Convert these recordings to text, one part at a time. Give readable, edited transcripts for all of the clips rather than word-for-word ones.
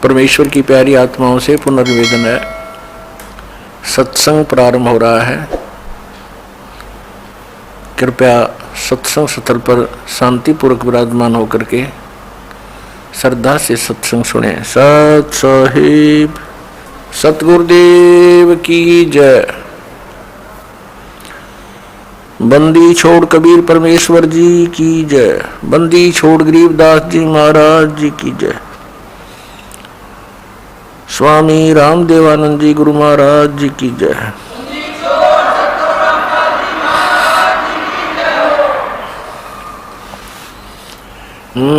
परमेश्वर की प्यारी आत्माओं से पुनर्निवेदन है। सत्संग प्रारंभ हो रहा है। कृपया सत्संग स्थल पर शांतिपूर्वक विराजमान होकर के श्रद्धा से सत्संग सुने। सत साहिब सतगुरुदेव की जय। बंदी छोड़ कबीर परमेश्वर जी की जय। बंदी छोड़ गरीबदास जी महाराज जी की जय। स्वामी रामदेवानंद जी गुरु महाराज जी की जय।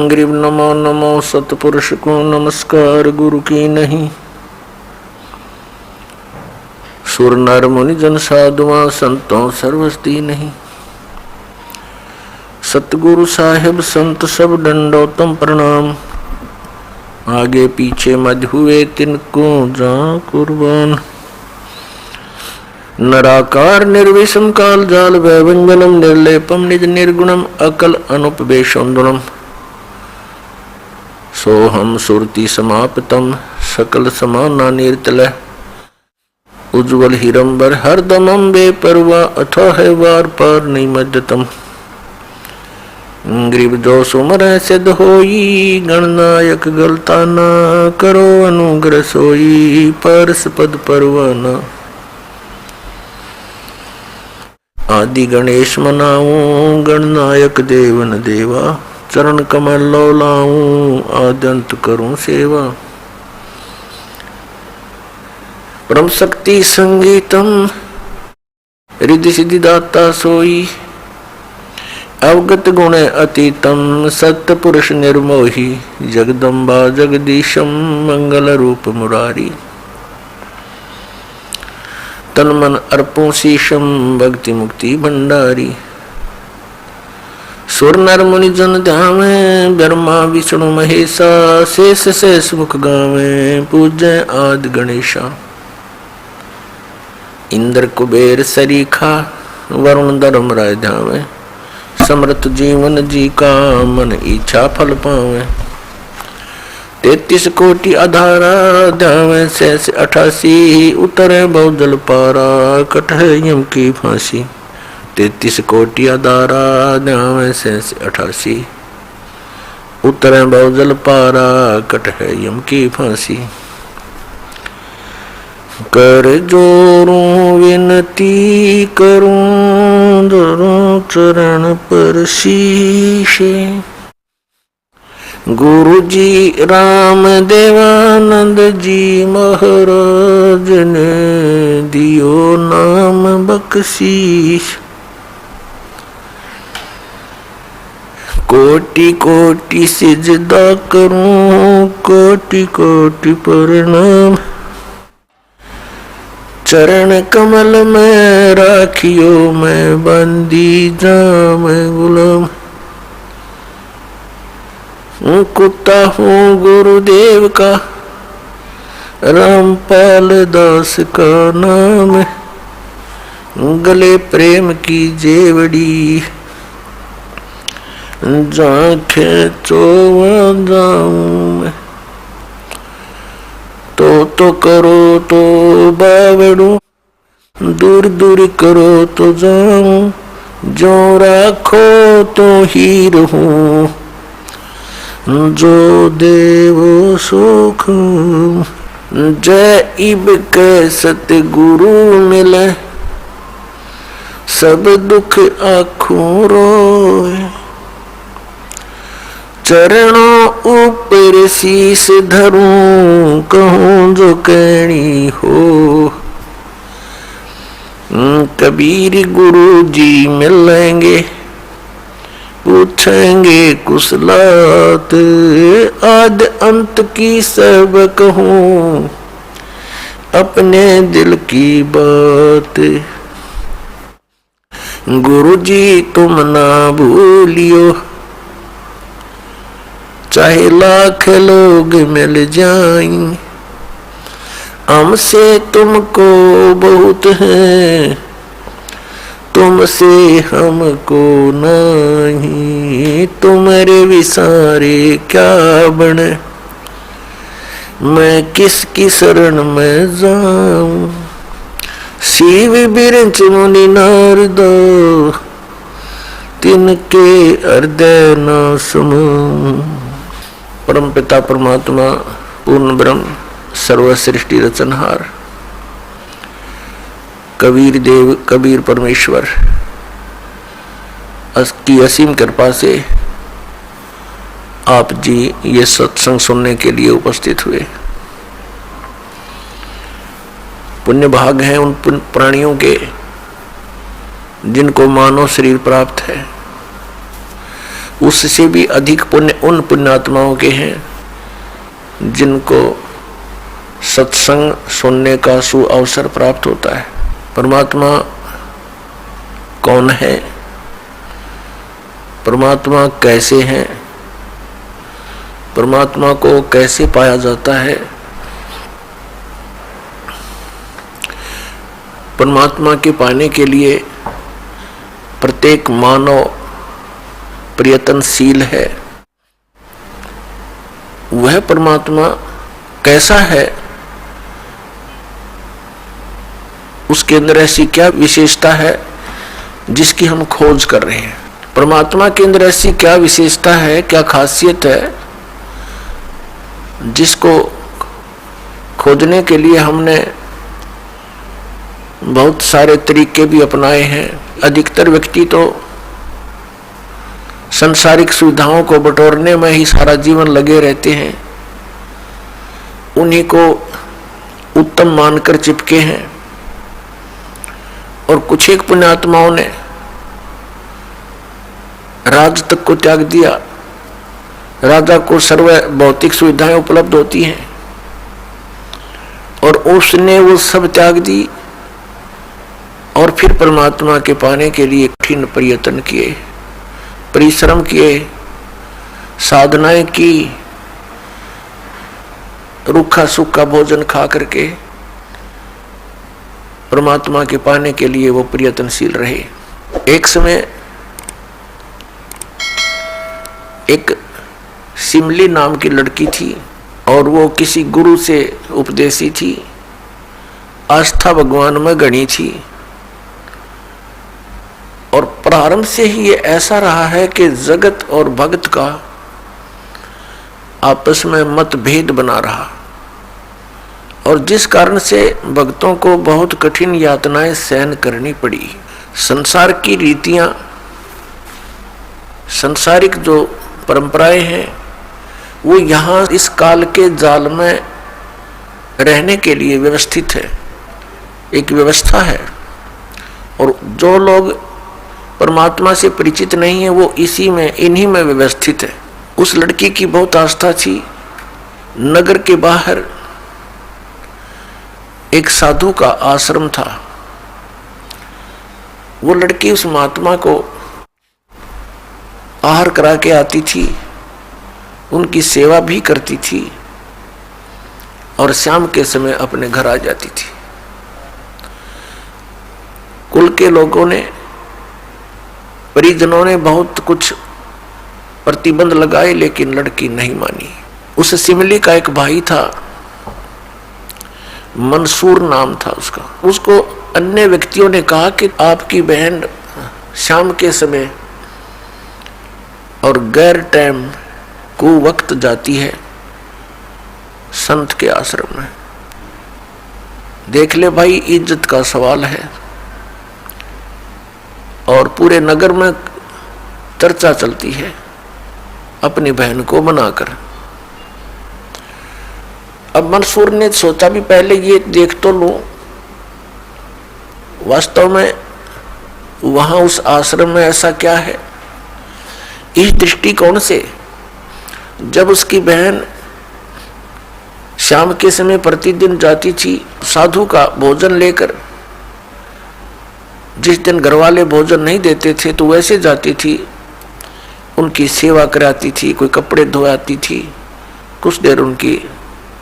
गरीब नमो नमो सतपुरुष को नमस्कार गुरु की नहीं। सुर नर मुनि जन साधुआ संतों सर्वस्ती नहीं। सतगुरु साहिब संत सब दंडोतम प्रणाम। आगे पीछे मध्य हुए तिनको जा कुर्बान। नराकार निर्विषम काल जाल वैवंजनम निर्लेपम निज निर्गुणम अकल अनुपवेशोन्दुलम। सोहम सुरति समाप्तम सकल समाना निर्तल। उज्ज्वल हिरंबर हरदमम बेपरवा अथाह वार पार निमज्जतम। गरीब जो सुमर सिद्ध होई गणनायक गलता ना करो अनुग्रह सोई परस पद परवाना। आदि गणेश मनाऊं गणनायक देवन देवा। चरण कमल लो लाऊं आद्यंत करूं सेवा। परम शक्ति संगीतम रिद्धि सिद्धि दाता सोई। अवगत गुण अतीतम सत्य पुरुष निर्मोही। जगदम्बा जगदीशम मंगल रूप मुरारी। तन मन अर्पों शीशम भक्ति मुक्ति भंडारी। सुर नर मुनि जन ध्यावे ब्रह्मा विष्णु महेशा। शेष शेष मुख गावे पूज्य आदि गणेशा। इंद्र कुबेर सरीखा वरुण धर्म राय ध्यावे। समृत जीवन जी का मन इच्छा फल पावे। 33 कोटि आधारा ध्यावे शेष 88। उतरे बहुजल पारा कटह यम की फांसी। 33 कोटि आधारा ध्यावे शेष 88। उतरे बहुजल पारा कटह यम की फांसी। कर जोरूं विनती करूं धरूं चरण पर शीशे। गुरु जी राम देवानंद जी महाराज ने दियो नाम बख्शीश। कोटि कोटि सिजदा करूं कोटि कोटि प्रणाम। चरण कमल में राखियो मैं बंदी जाम गुलाम। कुत्ता हूँ गुरुदेव का रामपाल दास का नाम। गले प्रेम की जेवड़ी जांखे चोवा जाऊं मैं। तो करो तो बावड़ू दूर दूर करो तो जाऊं। जो राखो तो ही रहूं जो देवो सुख। जय इब के सतगुरु मिले सब दुख आँखों रोए। चरणों ऊपर शीश धरूं कहूं जो कहनी हो। कबीर गुरु जी मिलेंगे पूछेंगे कुशलात। आद अंत की सब कहूं अपने दिल की बात। गुरु जी तुम ना भूलियो चाहे लाख लोग मिल जाएं। हमसे तुमको बहुत है तुमसे हमको नहीं। तुम्हारे विसारे क्या बने मैं किसकी शरण में जाऊं। शिव बिरंच मुनि नारद तिनके हृदय न समूं। परम पिता परमात्मा पूर्ण ब्रह्म सर्वसृष्टि रचनहार कबीर देव कबीर परमेश्वर की असीम कृपा से आप जी ये सत्संग सुनने के लिए उपस्थित हुए। पुण्य भाग हैं उन प्राणियों के जिनको मानव शरीर प्राप्त है। उससे भी अधिक पुण्य उन पुण्यात्माओं के हैं जिनको सत्संग सुनने का सुअवसर प्राप्त होता है। परमात्मा कौन है, परमात्मा कैसे हैं, परमात्मा को कैसे पाया जाता है, परमात्मा के पाने के लिए प्रत्येक मानव प्रयत्नशील है। वह परमात्मा कैसा है, उसके अंदर ऐसी क्या विशेषता है जिसकी हम खोज कर रहे हैं। परमात्मा के अंदर ऐसी क्या विशेषता है, क्या खासियत है जिसको खोजने के लिए हमने बहुत सारे तरीके भी अपनाए हैं। अधिकतर व्यक्ति तो सांसारिक सुविधाओं को बटोरने में ही सारा जीवन लगे रहते हैं, उन्हीं को उत्तम मानकर चिपके हैं। और कुछ एक पुण्यात्माओं ने राज तक को त्याग दिया। राजा को सर्व भौतिक सुविधाएं उपलब्ध होती हैं और उसने वो सब त्याग दी और फिर परमात्मा के पाने के लिए कठिन प्रयत्न किए, परिश्रम किए, साधनाएं की, रूखा सूखा भोजन खा करके परमात्मा के पाने के लिए वो प्रयत्नशील रहे। एक समय एक सिमली नाम की लड़की थी और वो किसी गुरु से उपदेशी थी, आस्था भगवान में गणी थी। और प्रारंभ से ही ये ऐसा रहा है कि जगत और भक्त का आपस में मतभेद बना रहा और जिस कारण से भक्तों को बहुत कठिन यातनाएं सहन करनी पड़ी। संसार की रीतियां, सांसारिक जो परंपराएं हैं वो यहाँ इस काल के जाल में रहने के लिए व्यवस्थित है, एक व्यवस्था है। और जो लोग परमात्मा से परिचित नहीं है वो इसी में, इन्हीं में व्यवस्थित है। उस लड़की की बहुत आस्था थी। नगर के बाहर एक साधु का आश्रम था। वो लड़की उस महात्मा को आहार करा के आती थी, उनकी सेवा भी करती थी और शाम के समय अपने घर आ जाती थी। कुल के लोगों ने, परिजनों ने बहुत कुछ प्रतिबंध लगाए लेकिन लड़की नहीं मानी। उस सिमली का एक भाई था, मंसूर नाम था उसका। उसको अन्य व्यक्तियों ने कहा कि आपकी बहन शाम के समय और गैर टाइम को वक्त जाती है संत के आश्रम में। देख ले भाई, इज्जत का सवाल है और पूरे नगर में चर्चा चलती है अपनी बहन को मनाकर। अब मंसूर ने सोचा भी पहले ये देख तो लूं, वास्तव में वहां उस आश्रम में ऐसा क्या है। इस दृष्टिकोण से जब उसकी बहन शाम के समय प्रतिदिन जाती थी साधु का भोजन लेकर, जिस दिन घर वाले भोजन नहीं देते थे तो वैसे जाती थी, उनकी सेवा कराती थी, कोई कपड़े धोआती थी, कुछ देर उनकी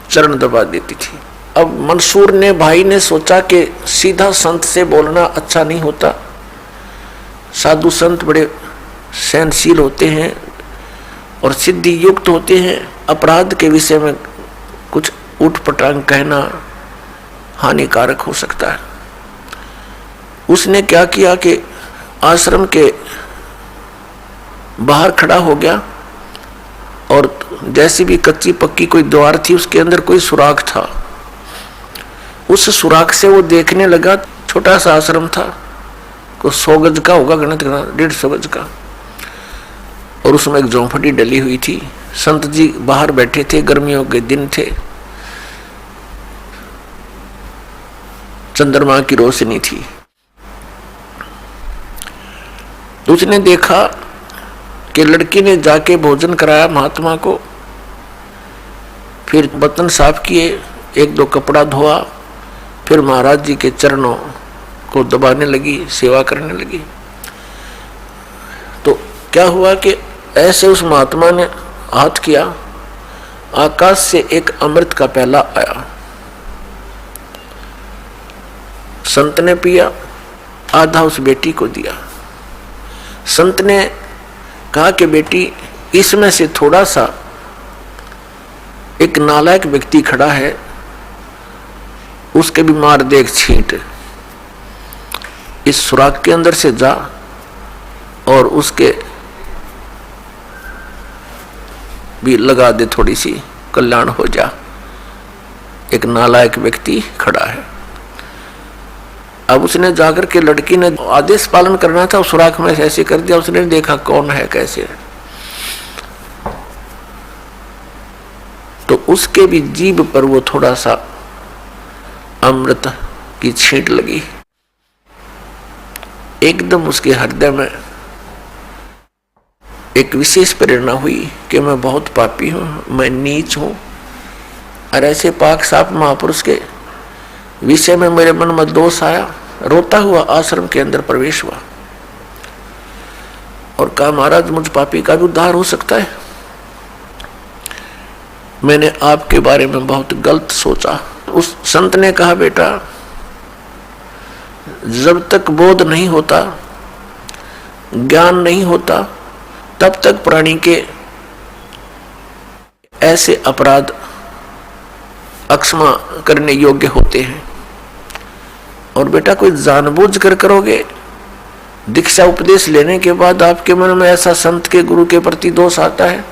चरण दबा देती थी। अब मंसूर ने, भाई ने सोचा कि सीधा संत से बोलना अच्छा नहीं होता। साधु संत बड़े सहनशील होते हैं और सिद्धि युक्त होते हैं, अपराध के विषय में कुछ उठ पटांग कहना हानिकारक हो सकता है। उसने क्या किया कि आश्रम के बाहर खड़ा हो गया और जैसी भी कच्ची पक्की कोई द्वार थी उसके अंदर कोई सुराख था, उस सुराख से वो देखने लगा। छोटा सा आश्रम था, कुछ 100 गज का होगा, गणित करना 150 गज का, और उसमें एक झोंपड़ी डली हुई थी। संत जी बाहर बैठे थे, गर्मियों के दिन थे, चंद्रमा की रोशनी थी। तो उसने देखा कि लड़की ने जाके भोजन कराया महात्मा को, फिर बर्तन साफ किए, 1-2 कपड़ा धोआ, फिर महाराज जी के चरणों को दबाने लगी, सेवा करने लगी। तो क्या हुआ कि ऐसे उस महात्मा ने हाथ किया, आकाश से एक अमृत का प्याला आया, संत ने पिया, आधा उस बेटी को दिया। संत ने कहा कि बेटी, इसमें से थोड़ा सा एक नालायक व्यक्ति खड़ा है, उसके भी मार दे एक छींट, इस सुराख के अंदर से जा और उसके भी लगा दे, थोड़ी सी कल्याण हो जा। एक नालायक व्यक्ति खड़ा है। अब उसने जाकर के, लड़की ने आदेश पालन करना था, सुराख में ऐसे कर दिया। उसने देखा कौन है, कैसे है, तो उसके भी जीभ पर वो थोड़ा सा अमृत की छींट लगी। एकदम उसके हृदय में एक विशेष प्रेरणा हुई कि मैं बहुत पापी हूं, मैं नीच हूं, और ऐसे पाक साफ महापुरुष के विषय में मेरे मन में दोष आया। रोता हुआ आश्रम के अंदर प्रवेश हुआ और कहा, महाराज मुझ पापी का भी उद्धार हो सकता है। मैंने आपके बारे में बहुत गलत सोचा। उस संत ने कहा, बेटा, जब तक बोध नहीं होता, ज्ञान नहीं होता, तब तक प्राणी के ऐसे अपराध अक्षमा करने योग्य होते हैं। और बेटा, कोई जानबूझ कर करोगे, दीक्षा उपदेश लेने के बाद आपके मन में ऐसा संत के गुरु के प्रति दोष आता है,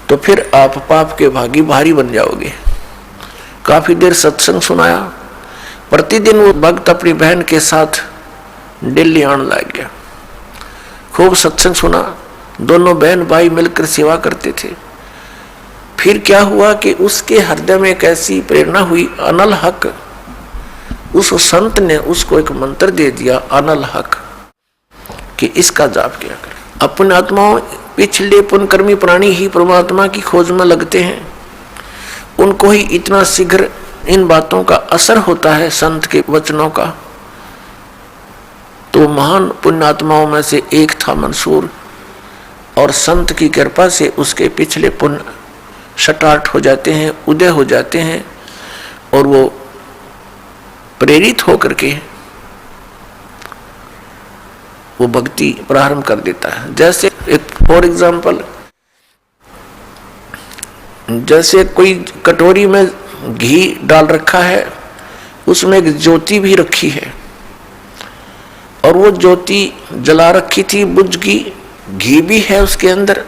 तो फिर आप पाप के भागी भारी बन जाओगे। काफी देर सत्संग सुनाया। प्रतिदिन वो भक्त अपनी बहन के साथ दिल्ली आने लग गया। खूब सत्संग सुना, दोनों बहन भाई मिलकर सेवा करते थे। फिर क्या हुआ कि उसके हृदय में एक ऐसी प्रेरणा हुई, अनल हक। उस संत ने उसको एक मंत्र दे दिया, अनल हक, कि इसका जाप किया कर। अपने आत्माओं, पिछले पुण्यकर्मी प्राणी ही परमात्मा की खोज में लगते हैं, उनको ही इतना शीघ्र इन बातों का असर होता है, संत के वचनों का। तो महान पुण्यात्माओं में से एक था मंसूर, और संत की कृपा से उसके पिछले पुण्य स्टार्ट हो जाते हैं, उदय हो जाते हैं, और वो प्रेरित होकर के वो भक्ति प्रारंभ कर देता है। जैसे एक फॉर एग्जाम्पल, जैसे कोई कटोरी में घी डाल रखा है, उसमें एक ज्योति भी रखी है, और वो ज्योति जला रखी थी, बुझ गई, घी भी है उसके अंदर,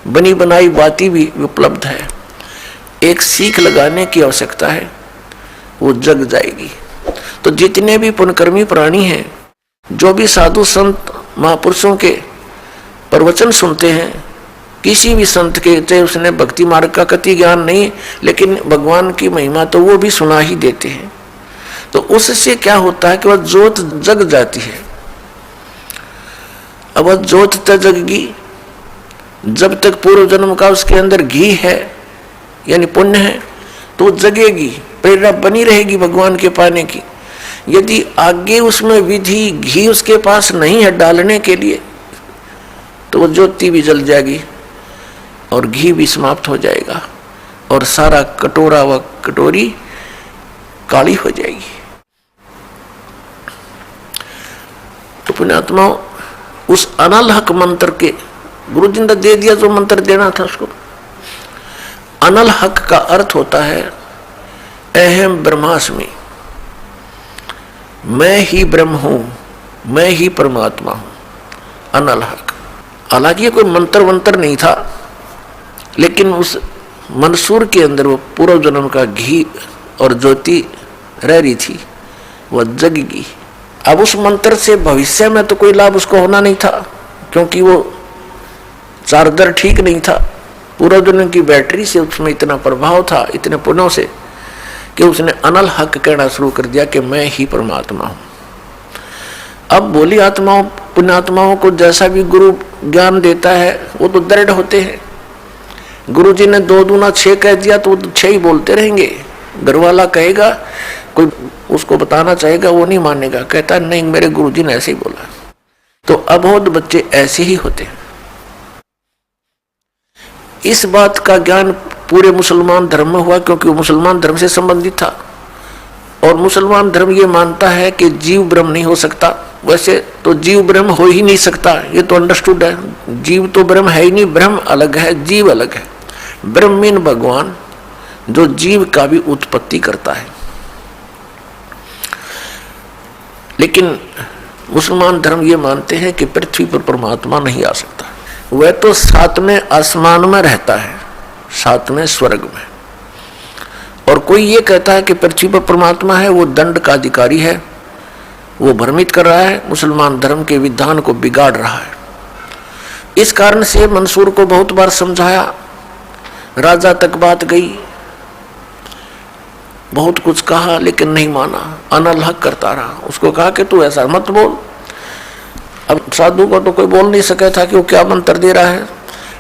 बनी बनाई बाती भी उपलब्ध है। एक सीख लगाने की आवश्यकता है, वो जग जाएगी। तो जितने भी पुण्यकर्मी प्राणी हैं, जो भी साधु संत महापुरुषों के प्रवचन सुनते हैं, किसी भी संत के, चाहे उसने भक्ति मार्ग का कति ज्ञान नहीं, लेकिन भगवान की महिमा तो वो भी सुना ही देते हैं। तो उससे क्या होता है कि वह ज्योत जग जाती है। अब वह ज्योत तक जगेगी जब तक पूर्व जन्म का उसके अंदर घी है, यानी पुण्य है, तो जगेगी, प्रेरणा बनी रहेगी भगवान के पाने की। यदि आगे उसमें विधि घी उसके पास नहीं है डालने के लिए, तो वो ज्योति भी जल जाएगी और घी भी समाप्त हो जाएगा, और सारा कटोरा व कटोरी काली हो जाएगी। तो पुण्यात्माओं, उस अनल हक मंत्र के गुरु जी ने दे दिया, जो मंत्र देना था उसको। अनल हक का अर्थ होता है अहम ब्रह्मास्मि, मैं ही ब्रह्म हूं, मैं ही परमात्मा हूं, अनल हक। हालांकि ये कोई मंत्र वंत्र नहीं था, लेकिन उस मंसूर के अंदर वो पूर्व जन्म का घी और ज्योति रह रही थी, वह जगेगी। अब उस मंत्र से भविष्य में तो कोई लाभ उसको होना नहीं था, क्योंकि वो चार्जर ठीक नहीं था। पूर्व जन्म की बैटरी से उसमें इतना प्रभाव था, इतने पुण्यों से, कि उसने अनल हक कहना शुरू कर दिया कि मैं ही परमात्मा हूं। अब भोली आत्माओं पुण्यात्माओं को जैसा भी गुरु ज्ञान देता है वो तो दृढ़ होते हैं। गुरु जी ने 2 दूना 6 कह दिया तो वो 6 ही बोलते रहेंगे। घर वाला कहेगा, कोई उसको बताना चाहेगा, वो नहीं मानेगा, कहता नहीं मेरे गुरु जी ने ऐसे ही बोला। तो अबोध बच्चे ऐसे ही होते हैं। इस बात का ज्ञान पूरे मुसलमान धर्म में हुआ, क्योंकि वो मुसलमान धर्म से संबंधित था। और मुसलमान धर्म ये मानता है कि जीव ब्रह्म नहीं हो सकता। वैसे तो जीव ब्रह्म हो ही नहीं सकता, ये तो अंडरस्टूड है। जीव तो ब्रह्म है ही नहीं, ब्रह्म अलग है, जीव अलग है। ब्रह्म मीन भगवान, जो जीव का भी उत्पत्ति करता है। लेकिन मुसलमान धर्म ये मानते हैं कि पृथ्वी पर परमात्मा नहीं आ सकता। वह तो 7वें आसमान में रहता है, 7वें स्वर्ग में। और कोई ये कहता है कि पृथ्वी पर परमात्मा है, वो दंड का अधिकारी है, वो भ्रमित कर रहा है, मुसलमान धर्म के विधान को बिगाड़ रहा है। इस कारण से मंसूर को बहुत बार समझाया, राजा तक बात गई, बहुत कुछ कहा, लेकिन नहीं माना, अनल हक करता रहा। उसको कहा कि तू ऐसा मत बोल। अब साधु को तो कोई बोल नहीं सका था कि वो क्या मंत्र दे रहा है,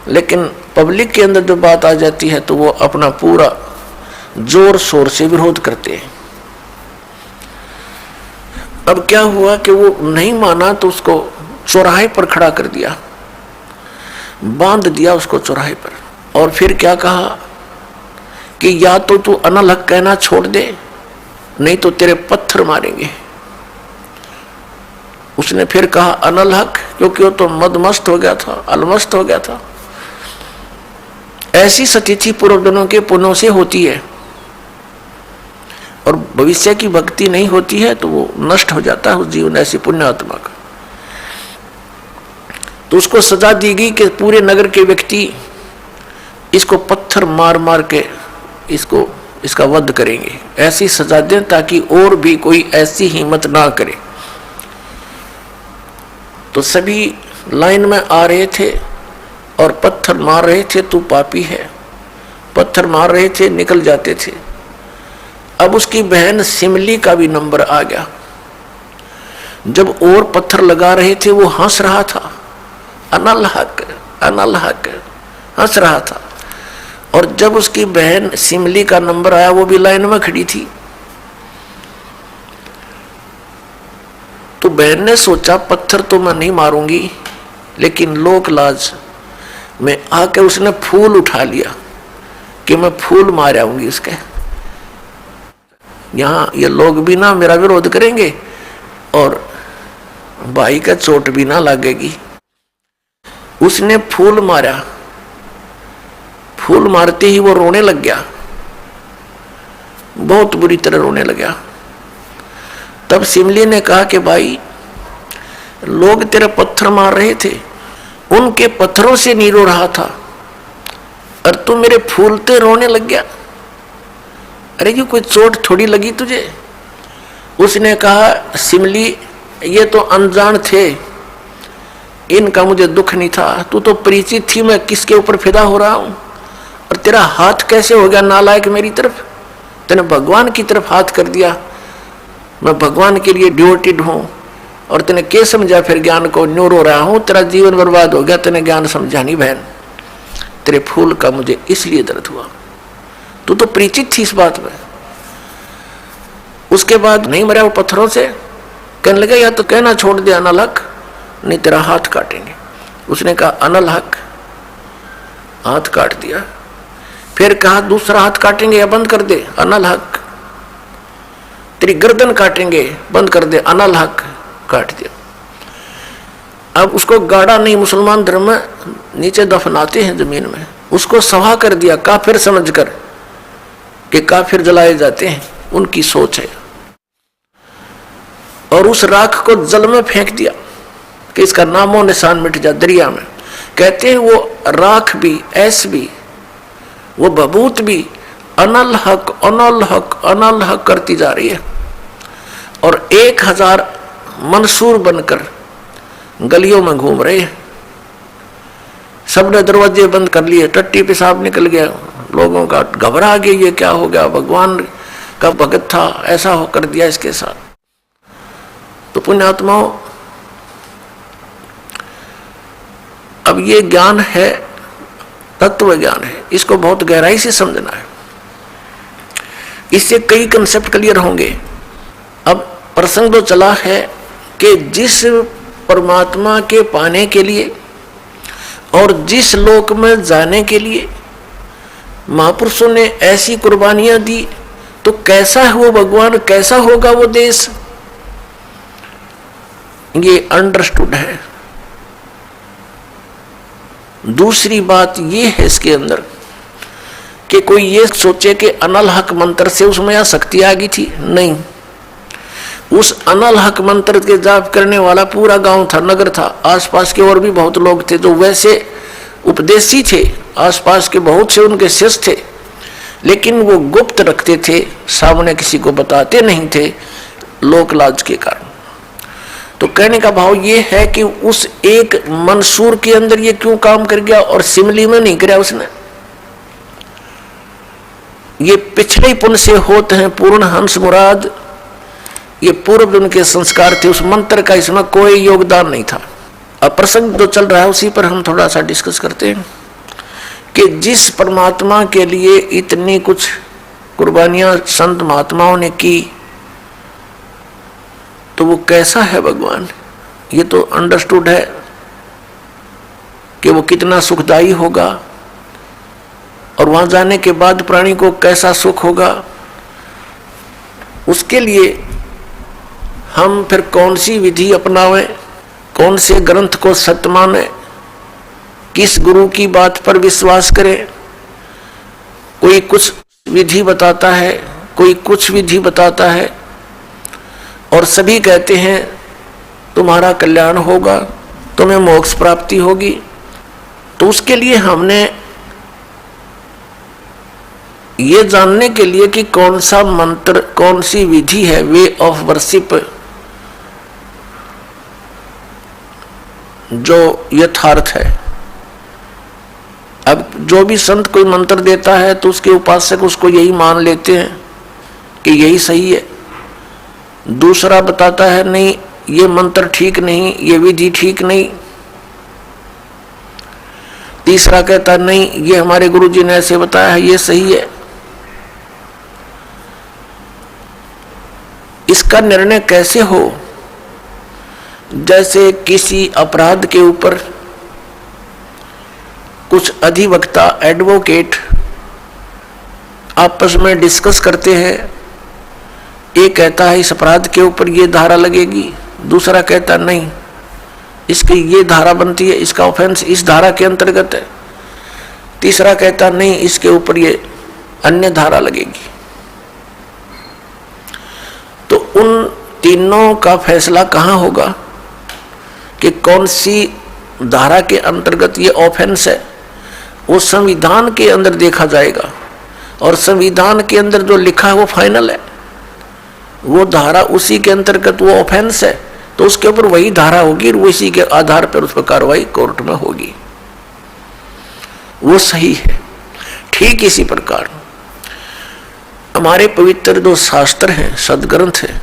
लेकिन पब्लिक के अंदर जो बात आ जाती है तो वो अपना पूरा जोर शोर से विरोध करते हैं। अब क्या हुआ कि वो नहीं माना तो उसको चौराहे पर खड़ा कर दिया, बांध दिया उसको चौराहे पर। और फिर क्या कहा कि या तो तू अनल हक कहना छोड़ दे, नहीं तो तेरे पत्थर मारेंगे। उसने फिर कहा अनल हक, क्योंकि वो तो मदमस्त हो गया था, अलमस्त हो गया था। ऐसी स्थिति पूर्वजन्मों के पुण्यों से होती है, और भविष्य की भक्ति नहीं होती है तो वो नष्ट हो जाता है उस जीवन, ऐसी पुण्य आत्मा का। तो उसको सजा दी गई कि पूरे नगर के व्यक्ति इसको पत्थर मार मार के इसका वध करेंगे। ऐसी सजा दें ताकि और भी कोई ऐसी हिम्मत ना करे। तो सभी लाइन में आ रहे थे और पत्थर मार रहे थे, तू पापी है, पत्थर मार रहे थे, निकल जाते थे। अब उसकी बहन सिमली का भी नंबर आ गया। जब और पत्थर लगा रहे थे वो हंस रहा था, अनल हक अनल हक हंस रहा था। और जब उसकी बहन सिमली का नंबर आया, वो भी लाइन में खड़ी थी। तो बहन ने सोचा पत्थर तो मैं नहीं मारूंगी, लेकिन लोक लाज में आके उसने फूल उठा लिया कि मैं फूल मार आऊंगी उसके। यहाँ ये लोग भी ना मेरा विरोध करेंगे और भाई का चोट भी ना लगेगी। उसने फूल मारा, फूल मारते ही वो रोने लग गया, बहुत बुरी तरह रोने लगा। तब सिमली ने कहा कि भाई लोग तेरे पत्थर मार रहे थे, उनके पत्थरों से नहीं रो रहा था, और तू मेरे फूलते रोने लग गया। अरे ये कोई चोट थोड़ी लगी तुझे? उसने कहा सिमली ये तो अनजान थे, इनका मुझे दुख नहीं था, तू तो परिचित थी मैं किसके ऊपर फिदा हो रहा हूं। और तेरा हाथ कैसे हो गया नालायक मेरी तरफ? तूने भगवान की तरफ हाथ कर दिया। मैं भगवान के लिए डिवोटेड हूं, और तूने क्या समझा फिर ज्ञान को? न्यू रो रहा हूं, तेरा जीवन बर्बाद हो गया, तूने ज्ञान समझा नहीं बहन। तेरे फूल का मुझे इसलिए दर्द हुआ, तू तो परिचित थी इस बात में। उसके बाद नहीं मरा वो पत्थरों से, कहने लगा या तो कहना छोड़ दे अनल हक, नहीं तेरा हाथ काटेंगे। उसने कहा अनल हक, हाथ काट दिया। फिर कहा दूसरा हाथ काटेंगे या बंद कर दे, अनल हक। तेरी गर्दन काटेंगे, बंद कर दे, अनल हक, काट दिया। अब उसको गाड़ा नहीं, मुसलमान धर्म में नीचे दफनाते हैं जमीन में, उसको सवा कर दिया काफिर समझकर कि काफिर जलाए जाते हैं, उनकी सोच है। और उस राख को जल में फेंक दिया कि इसका नामो निशान मिट जा, दरिया में। कहते हैं वो राख भी, ऐस भी, वो बबूत भी अनल हक अनल हक अनल हक करती जा रही है। और 1000 मंसूर बनकर गलियों में घूम रहे हैं। सबने दरवाजे बंद कर लिए, टट्टी पेशाब निकल गया, लोगों का घबरा गया, ये क्या हो गया, भगवान का भगत था, ऐसा हो कर दिया इसके साथ। तो पुण्यात्माओं, अब ये ज्ञान है, तत्व ज्ञान है, इसको बहुत गहराई से समझना है। इससे कई कंसेप्ट क्लियर होंगे। अब प्रसंग तो चला है कि जिस परमात्मा के पाने के लिए और जिस लोक में जाने के लिए महापुरुषों ने ऐसी कुर्बानियां दी, तो कैसा है वो भगवान, कैसा होगा वो देश, ये अंडरस्टूड है। दूसरी बात ये है इसके अंदर कि कोई ये सोचे कि अनल हक मंत्र से उसमें शक्ति आ गई थी, नहीं। उस अनल हक मंत्र के जाप करने वाला पूरा गांव था, नगर था, आसपास के और भी बहुत लोग थे जो वैसे उपदेशी थे, आसपास के बहुत से उनके शिष्य थे, लेकिन वो गुप्त रखते थे, सामने किसी को बताते नहीं थे, लोक लाज के कारण। तो कहने का भाव ये है कि उस एक मंसूर के अंदर ये क्यों काम कर गया और सिमली में नहीं कराया उसने। ये पिछले ही पुण्य से होते हैं पूर्ण हंस मुराद, ये पूर्व उनके संस्कार थे, उस मंत्र का इसमें कोई योगदान नहीं था। अब प्रसंग जो चल रहा है उसी पर हम थोड़ा सा डिस्कस करते हैं कि जिस परमात्मा के लिए इतनी कुछ कुर्बानियां संत महात्माओं ने की, तो वो कैसा है भगवान, ये तो अंडरस्टूड है कि वो कितना सुखदायी होगा, और वहां जाने के बाद प्राणी को कैसा सुख होगा। उसके लिए हम फिर कौन सी विधि अपनावें, कौन से ग्रंथ को सत्य माने, किस गुरु की बात पर विश्वास करें। कोई कुछ विधि बताता है, कोई कुछ विधि बताता है, और सभी कहते हैं तुम्हारा कल्याण होगा, तुम्हें मोक्ष प्राप्ति होगी। तो उसके लिए हमने ये जानने के लिए कि कौन सा मंत्र, कौन सी विधि है, वे ऑफ वर्शिप जो यथार्थ है। अब जो भी संत कोई मंत्र देता है तो उसके उपासक उसको यही मान लेते हैं कि यही सही है। दूसरा बताता है नहीं ये मंत्र ठीक नहीं, ये विधि ठीक नहीं। तीसरा कहता है नहीं ये हमारे गुरुजी ने ऐसे बताया है, ये सही है। इसका निर्णय कैसे हो? जैसे किसी अपराध के ऊपर कुछ अधिवक्ता, एडवोकेट आपस में डिस्कस करते हैं। एक कहता है इस अपराध के ऊपर ये धारा लगेगी, दूसरा कहता नहीं इसकी ये धारा बनती है, इसका ऑफेंस इस धारा के अंतर्गत है, तीसरा कहता नहीं इसके ऊपर ये अन्य धारा लगेगी। तो उन तीनों का फैसला कहाँ होगा कि कौन सी धारा के अंतर्गत ये ऑफेंस है? वो संविधान के अंदर देखा जाएगा, और संविधान के अंदर जो लिखा है वो फाइनल है। वो धारा उसी के अंतर्गत वो ऑफेंस है, तो उसके ऊपर वही धारा होगी और उसी के आधार पर उस पर कार्रवाई कोर्ट में होगी, वो सही है। ठीक इसी प्रकार हमारे पवित्र जो शास्त्र हैं, सदग्रंथ हैं,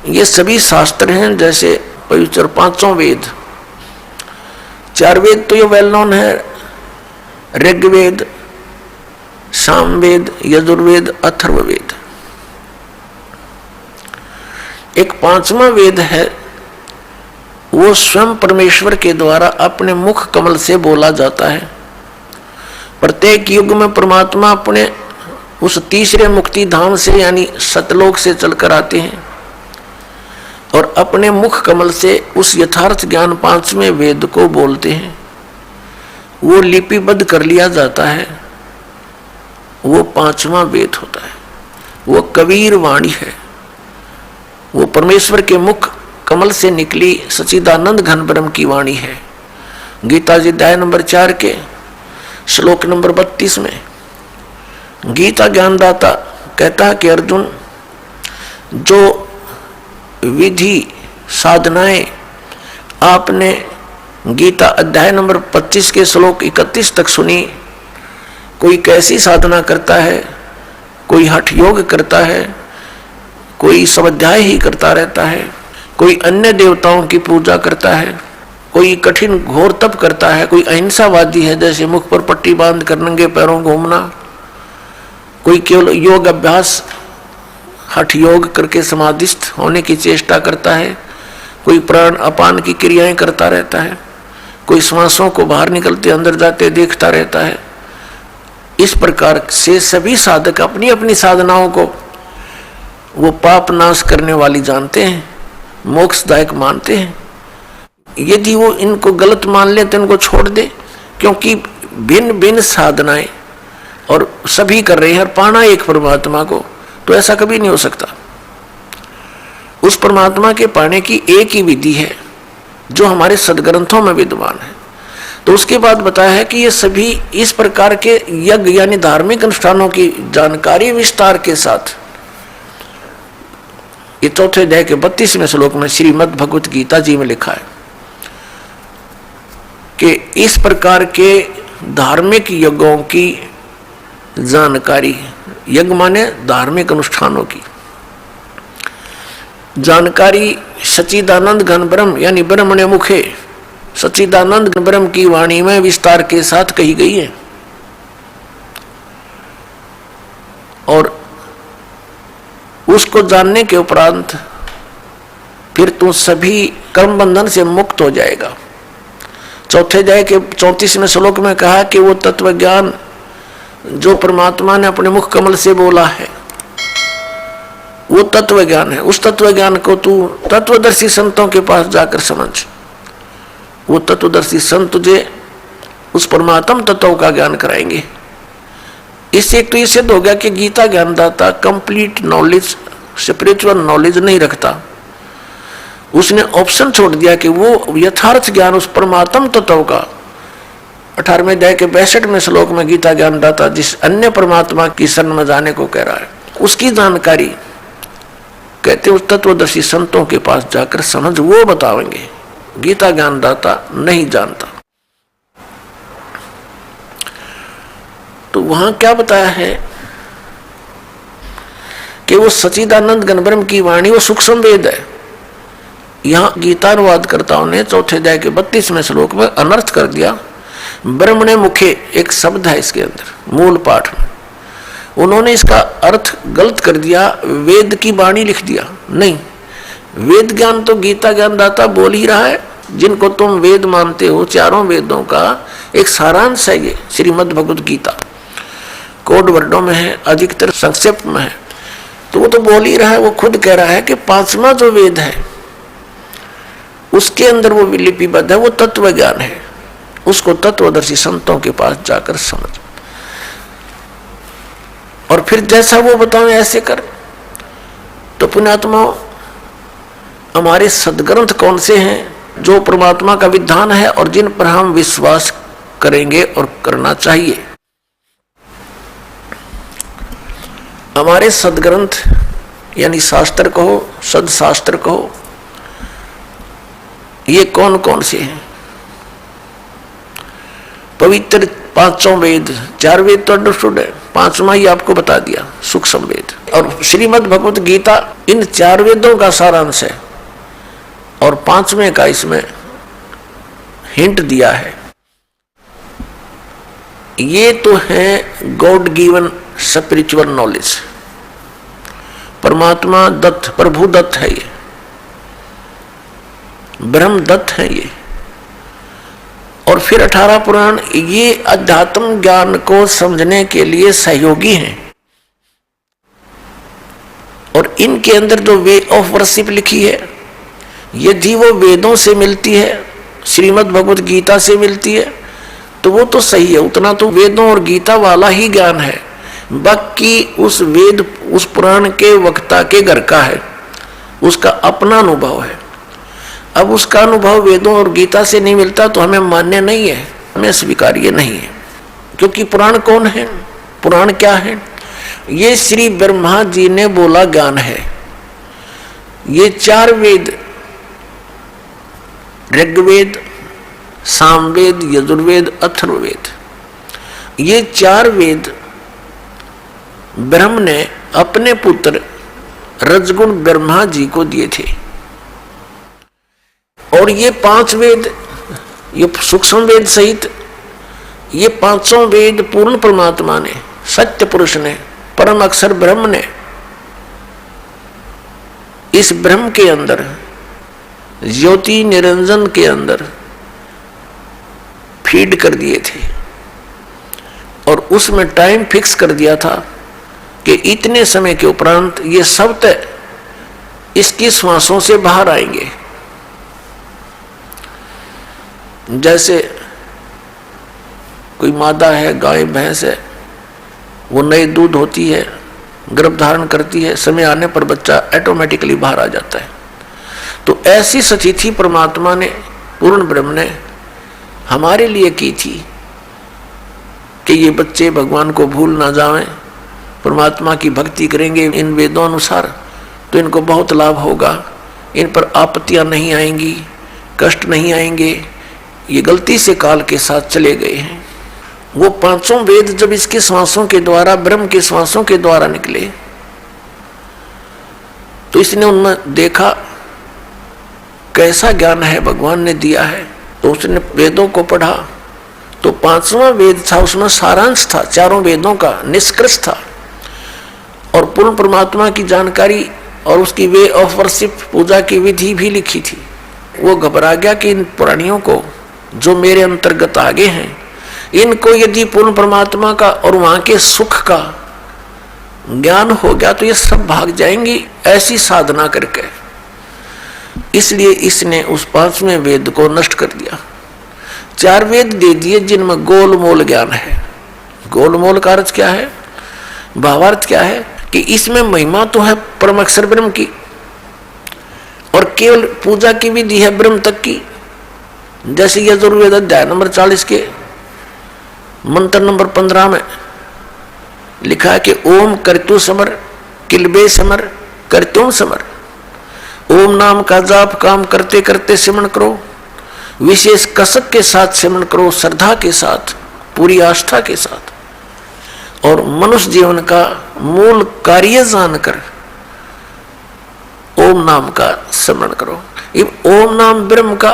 ये सभी शास्त्र हैं जैसे पवित्र 5 वेद। 4 वेद तो ये वेल नोन है, ऋग्वेद, सामवेद, यजुर्वेद, अथर्ववेद। एक 5वां वेद है, वो स्वयं परमेश्वर के द्वारा अपने मुख कमल से बोला जाता है। प्रत्येक युग में परमात्मा अपने उस तीसरे मुक्ति धाम से यानी सतलोक से चलकर आते हैं और अपने मुख कमल से उस यथार्थ ज्ञान 5वें वेद को बोलते हैं। वो लिपिबद्ध कर लिया जाता है, वो पांचवा वेद होता है, वो कबीर वाणी है, वो परमेश्वर के मुख कमल से निकली सच्चिदानंद घन ब्रह्म की वाणी है। गीता जी अध्याय नंबर 4 के श्लोक नंबर 32 में गीता ज्ञानदाता कहता है कि अर्जुन, जो विधि साधनाएं आपने गीता अध्याय नंबर 25 के श्लोक 31 तक सुनी, कोई कैसी साधना करता है, कोई हठ योग करता है, कोई स्वाध्याय ही करता रहता है, कोई अन्य देवताओं की पूजा करता है, कोई कठिन घोर तप करता है, कोई अहिंसावादी है जैसे मुख पर पट्टी बांध कर नंगे पैरों घूमना, कोई केवल योग अभ्यास हठ योग करके समाधिस्थ होने की चेष्टा करता है, कोई प्राण अपान की क्रियाएं करता रहता है, कोई श्वासों को बाहर निकलते अंदर जाते देखता रहता है। इस प्रकार से सभी साधक अपनी अपनी साधनाओं को वो पाप नाश करने वाली जानते हैं, मोक्षदायक मानते हैं। यदि वो इनको गलत मान ले तो इनको छोड़ दे, क्योंकि भिन्न भिन्न साधनाएं और सभी कर रहे हैं और पाना एक परमात्मा को, तो ऐसा कभी नहीं हो सकता। उस परमात्मा के पाने की एक ही विधि है जो हमारे सदग्रंथों में विद्यमान है। तो उसके बाद बताया है कि ये सभी इस प्रकार के यज्ञ यानी धार्मिक अनुष्ठानों की जानकारी विस्तार के साथ ये चौथे अध्याय के 32वें श्लोक में श्रीमद् भगवत गीता जी में लिखा है कि इस प्रकार के धार्मिक यज्ञों की जानकारी, यज्ञ माने धार्मिक अनुष्ठानों की जानकारी सच्चिदानंद घन ब्रह्म यानी ब्रह्मणे मुखे सच्चिदानंद घन ब्रह्म की वाणी में विस्तार के साथ कही गई है। और उसको जानने के उपरांत फिर तू सभी कर्म बंधन से मुक्त हो जाएगा। चौथे अध्याय के 34वें श्लोक में कहा कि वो तत्व ज्ञान जो परमात्मा ने अपने मुख कमल से बोला है वो तत्व ज्ञान है। उस तत्व ज्ञान को तू तत्वदर्शी संतों के पास जाकर समझ। वो तत्वदर्शी संत तुझे उस परमात्म तत्व का ज्ञान कराएंगे। इससे एक तो ये सिद्ध हो गया कि गीता ज्ञानदाता कंप्लीट नॉलेज, स्पिरिचुअल नॉलेज नहीं रखता। उसने ऑप्शन छोड़ दिया कि वो यथार्थ ज्ञान उस परमात्म तत्व का 18वें अध्याय के 62वें श्लोक में गीता ज्ञानदाता जिस अन्य परमात्मा की शरण में जाने को कह रहा है, उसकी जानकारी कहते उस तत्वदर्शी संतों के पास जाकर समझ, वो बताएंगे। गीता ज्ञानदाता नहीं जानता। तो वहां क्या बताया है कि वो सच्चिदानंद घन ब्रह्म की वाणी वो सूक्ष्म वेद है। यहां गीतानुवादकर्ताओं ने चौथे अध्याय के 32वें श्लोक में अनर्थ कर दिया। ब्रह्मणे मुखे एक शब्द है इसके अंदर मूल पाठ में, उन्होंने इसका अर्थ गलत कर दिया, वेद की वाणी लिख दिया। नहीं, वेद ज्ञान तो गीता ज्ञानदाता बोल ही रहा है। जिनको तुम वेद मानते हो, चारों वेदों का एक सारांश है ये श्रीमद् भगवत गीता। कोड वर्डों में है, अधिकतर संक्षिप्त में है। तो वो तो बोल ही रहा है, वो खुद कह रहा है कि 5वां जो वेद है उसके अंदर वो लिपिबद्ध है, वो तत्व ज्ञान है। उसको तत्वदर्शी संतों के पास जाकर समझ और फिर जैसा वो बताओ ऐसे कर। तो पुण्यात्माओं, हमारे सदग्रंथ कौन से हैं जो परमात्मा का विधान है और जिन पर हम विश्वास करेंगे और करना चाहिए। हमारे सदग्रंथ यानी शास्त्र कहो, सदशास्त्र कहो, ये कौन कौन से हैं? पवित्र 5 वेद, 4 वेद तो अंडरस्टूड है, 5वां ही आपको बता दिया सूक्ष्म वेद। और श्रीमद् भगवत गीता इन 4 वेदों का सारांश है और 5वें का इसमें हिंट दिया है। ये तो है गॉड गिवन स्पिरिचुअल नॉलेज, परमात्मा दत्त, प्रभु दत्त है, ये ब्रह्म दत्त है ये। और फिर 18 पुराण ये अध्यात्म ज्ञान को समझने के लिए सहयोगी हैं। और इनके अंदर जो वे ऑफ वर्शिप लिखी है, यदि वो वेदों से मिलती है, श्रीमद् भगवत गीता से मिलती है, तो वो तो सही है, उतना तो वेदों और गीता वाला ही ज्ञान है। बाकी उस वेद, उस पुराण के वक्ता के घर का है, उसका अपना अनुभव है। अब उसका अनुभव वेदों और गीता से नहीं मिलता तो हमें मान्य नहीं है, हमें स्वीकार्य नहीं है। क्योंकि पुराण कौन है, पुराण क्या है? ये श्री ब्रह्मा जी ने बोला ज्ञान है। ये 4 वेद, ऋग्वेद, सामवेद, यजुर्वेद, अथर्ववेद, ये 4 वेद ब्रह्म ने अपने पुत्र रजगुण ब्रह्मा जी को दिए थे। और ये 5 वेद, ये सूक्ष्म वेद सहित ये 5 वेद पूर्ण परमात्मा ने, सत्य पुरुष ने, परम अक्षर ब्रह्म ने इस ब्रह्म के अंदर, ज्योति निरंजन के अंदर फीड कर दिए थे। और उसमें टाइम फिक्स कर दिया था कि इतने समय के उपरांत ये सब तय इसकी श्वासों से बाहर आएंगे। जैसे कोई मादा है, गाय भैंस है, वो नए दूध होती है, गर्भ धारण करती है, समय आने पर बच्चा ऑटोमेटिकली बाहर आ जाता है। तो ऐसी सतिथि परमात्मा ने, पूर्ण ब्रह्म ने हमारे लिए की थी कि ये बच्चे भगवान को भूल ना जाएं, परमात्मा की भक्ति करेंगे इन वेदों अनुसार तो इनको बहुत लाभ होगा, इन पर आपत्तियां नहीं आएंगी, कष्ट नहीं आएंगे। ये गलती से काल के साथ चले गए हैं। वो 5 वेद जब इसके श्वासों के द्वारा, ब्रह्म के श्वासों के द्वारा निकले तो इसने उनमें देखा कैसा ज्ञान है भगवान ने दिया है। तो उसने वेदों को पढ़ा तो 5वां वेद था, उसमें सारांश था, 4 वेदों का निष्कर्ष था और पूर्ण परमात्मा की जानकारी और उसकी वे ऑफ वर्शिप, पूजा की विधि भी लिखी थी। वो घबरा गया कि इन प्राणियों को जो मेरे अंतर्गत आगे हैं, इनको यदि पूर्ण परमात्मा का और वहां के सुख का ज्ञान हो गया तो ये सब भाग जाएंगी ऐसी साधना करके। इसलिए इसने उस 5वें वेद को नष्ट कर दिया। 4 वेद दे दिए जिनमें गोलमोल ज्ञान है। गोलमोल का अर्थ क्या है, भावार्थ क्या है कि इसमें महिमा तो है परम अक्षर ब्रह्म की और केवल पूजा की विधि है ब्रह्म तक की। जैसे यजुर्वेद अध्याय नंबर 40 के मंत्र नंबर 15 में लिखा है कि ओम कर्तु समर किलबे समर कर्तुम समर। ओम नाम का जाप काम करते करते सिमरण करो, विशेष कसक के साथ सिमरण करो, श्रद्धा के साथ, पूरी आस्था के साथ। और मनुष्य जीवन का मूल कार्य जानकर ओम नाम का स्मरण करो। ओम नाम ब्रह्म का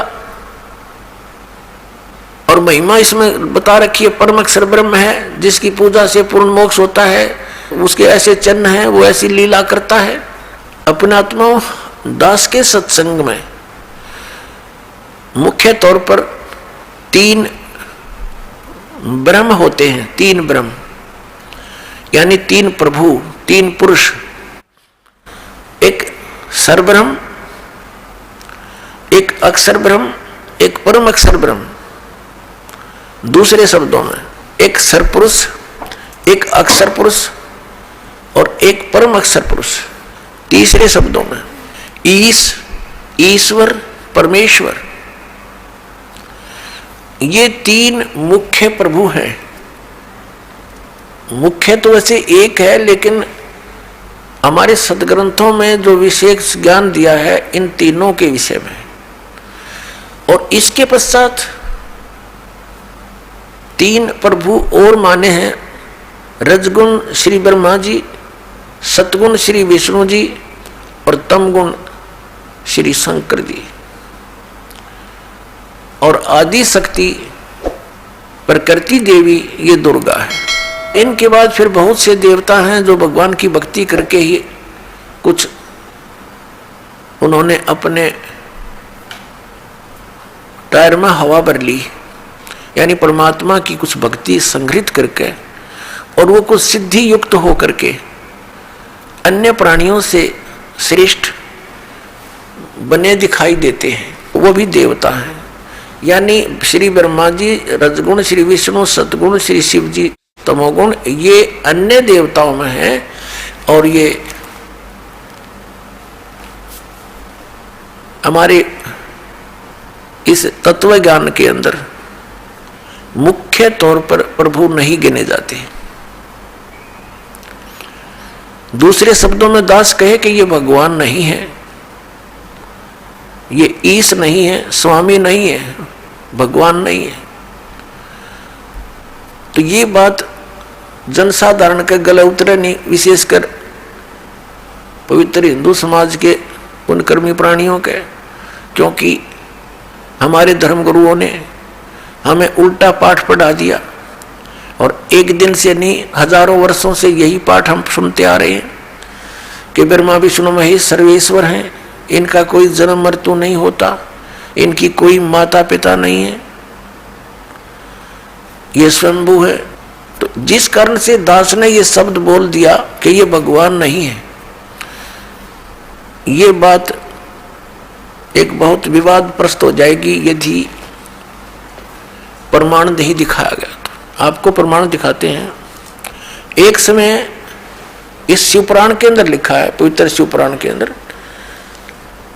और महिमा इसमें बता रखी है। परम अक्षर ब्रह्म है जिसकी पूजा से पूर्ण मोक्ष होता है, उसके ऐसे चिन्ह हैं, वो ऐसी लीला करता है। अपने आत्मा दास के सत्संग में मुख्य तौर पर 3 ब्रह्म होते हैं, 3 ब्रह्म यानी 3 प्रभु, 3 पुरुष। एक सरब्रह्म, एक अक्षर ब्रह्म, एक परम अक्षर ब्रह्म। दूसरे शब्दों में एक सरपुरुष, एक अक्षर पुरुष और एक परम अक्षर पुरुष। तीसरे शब्दों में ईश्वर, परमेश्वर। ये 3 मुख्य प्रभु हैं। मुख्य तो वैसे एक है, लेकिन हमारे सदग्रंथों में जो विशेष ज्ञान दिया है इन तीनों के विषय में। और इसके पश्चात 3 प्रभु और माने हैं, रजगुण श्री ब्रह्मा जी, सतगुण श्री विष्णु जी और तमगुण श्री शंकर जी। और आदि शक्ति प्रकृति देवी ये दुर्गा है। इनके बाद फिर बहुत से देवता हैं जो भगवान की भक्ति करके ही कुछ उन्होंने अपने टायर में हवा भर ली, यानी परमात्मा की कुछ भक्ति संग्रहित करके, और वो कुछ सिद्धि युक्त हो करके अन्य प्राणियों से श्रेष्ठ बने दिखाई देते हैं, वो भी देवता हैं। यानी श्री ब्रह्मा जी, रजगुण श्री विष्णु, सतगुण श्री शिव जी तमोगुण ये अन्य देवताओं में है और ये हमारे इस तत्व ज्ञान के अंदर मुख्य तौर पर प्रभु नहीं गिने जाते। दूसरे शब्दों में दास कहे कि ये भगवान नहीं है, ये ईश नहीं है, स्वामी नहीं है, भगवान नहीं है। तो ये बात जनसाधारण के गले उतरे नहीं, विशेषकर पवित्र हिंदू समाज के पुण्यकर्मी प्राणियों के, क्योंकि हमारे धर्मगुरुओं ने हमें उल्टा पाठ पढ़ा दिया और एक दिन से नहीं हजारों वर्षों से यही पाठ हम सुनते आ रहे हैं कि ब्रह्मा विष्णु महेश सर्वेश्वर हैं, इनका कोई जन्म मृत्यु नहीं होता, इनकी कोई माता पिता नहीं है, ये स्वयंभू है। तो जिस कारण से दास ने ये शब्द बोल दिया कि ये भगवान नहीं है, ये बात एक बहुत विवादप्रस्त हो जाएगी यदि प्रमाण नहीं दिखाया गया। तो आपको प्रमाण दिखाते हैं। एक समय इस शिवपुराण के अंदर लिखा है, पवित्र शिवपुराण के अंदर,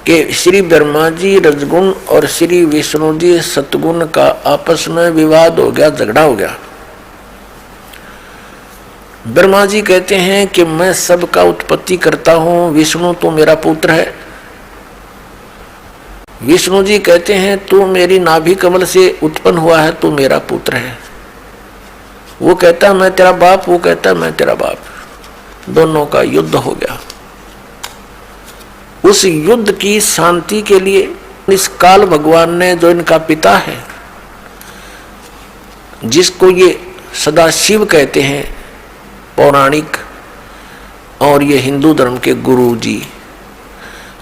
कि श्री ब्रह्मा जी रजगुण और श्री विष्णु जी सतगुण का आपस में विवाद हो गया, झगड़ा हो गया। ब्रह्मा जी कहते हैं कि मैं सबका उत्पत्ति करता हूं, विष्णु तो मेरा पुत्र है। विष्णु जी कहते हैं तू मेरी नाभि कमल से उत्पन्न हुआ है, तू मेरा पुत्र है। वो कहता मैं तेरा बाप, वो कहता मैं तेरा बाप। दोनों का युद्ध हो गया। उस युद्ध की शांति के लिए इस काल भगवान ने, जो इनका पिता है, जिसको ये सदाशिव कहते हैं पौराणिक, और ये हिंदू धर्म के गुरु जी,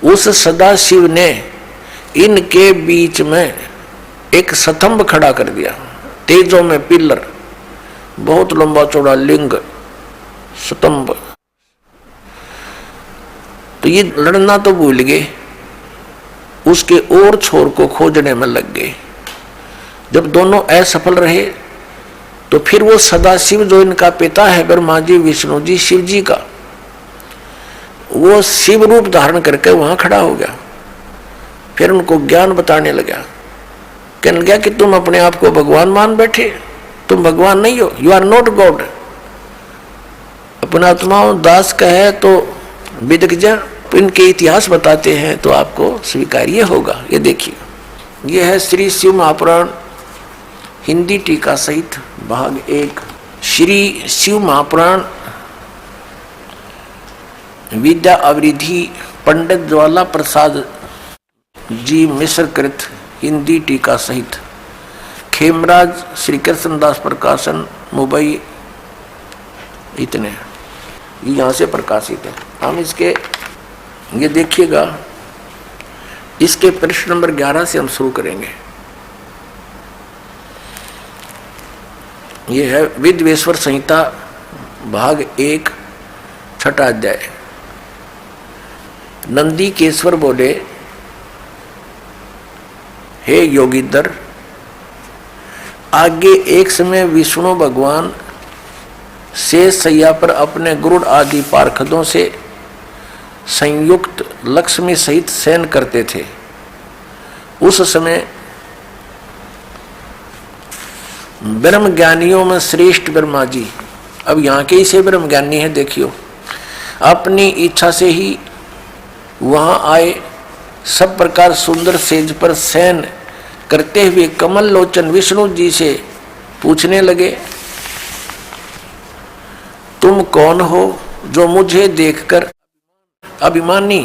उस सदाशिव ने इनके बीच में एक स्तंभ खड़ा कर दिया, तेजों में पिलर, बहुत लंबा चौड़ा लिंग स्तंभ। तो ये लड़ना तो भूल गए, उसके और छोर को खोजने में लग गए। जब दोनों असफल रहे तो फिर वो सदाशिव, जो इनका पिता है ब्रह्मा जी विष्णु जी शिव जी का, वो शिव रूप धारण करके वहां खड़ा हो गया। फिर उनको ज्ञान बताने लगा, कहने लगा कि तुम अपने आप को भगवान मान बैठे, तुम भगवान नहीं हो, यू आर नॉट गॉड। अपना आत्माओं दास का है तो विदग्ध इनके इतिहास बताते हैं तो आपको स्वीकार्य होगा। ये देखिए, ये है श्री शिव महापुराण हिंदी टीका सहित भाग 1। श्री शिव महापुराण विद्या अवरिधि पंडित ज्वाला प्रसाद जी मिश्र कृत हिंदी टीका सहित, खेमराज श्री कृष्णदास प्रकाशन मुंबई। इतने यहाँ से प्रकाशित है। हम इसके ये देखिएगा, इसके प्रश्न नंबर 11 से हम शुरू करेंगे। ये है विद्वेश्वर संहिता भाग 1 छठा अध्याय। नंदी केश्वर बोले, हे योगीधर, आगे एक समय विष्णु भगवान शेष शैया पर अपने गुरुड़ आदि पार्षदों से संयुक्त लक्ष्मी सहित शयन करते थे। उस समय ब्रह्म ज्ञानियों में श्रेष्ठ ब्रह्मा जी, अब यहाँ के ही से ब्रह्म ज्ञानी है, देखियो, अपनी इच्छा से ही वहां आए। सब प्रकार सुंदर सेज पर शयन करते हुए कमल लोचन विष्णु जी से पूछने लगे, तुम कौन हो जो मुझे देखकर अभिमानी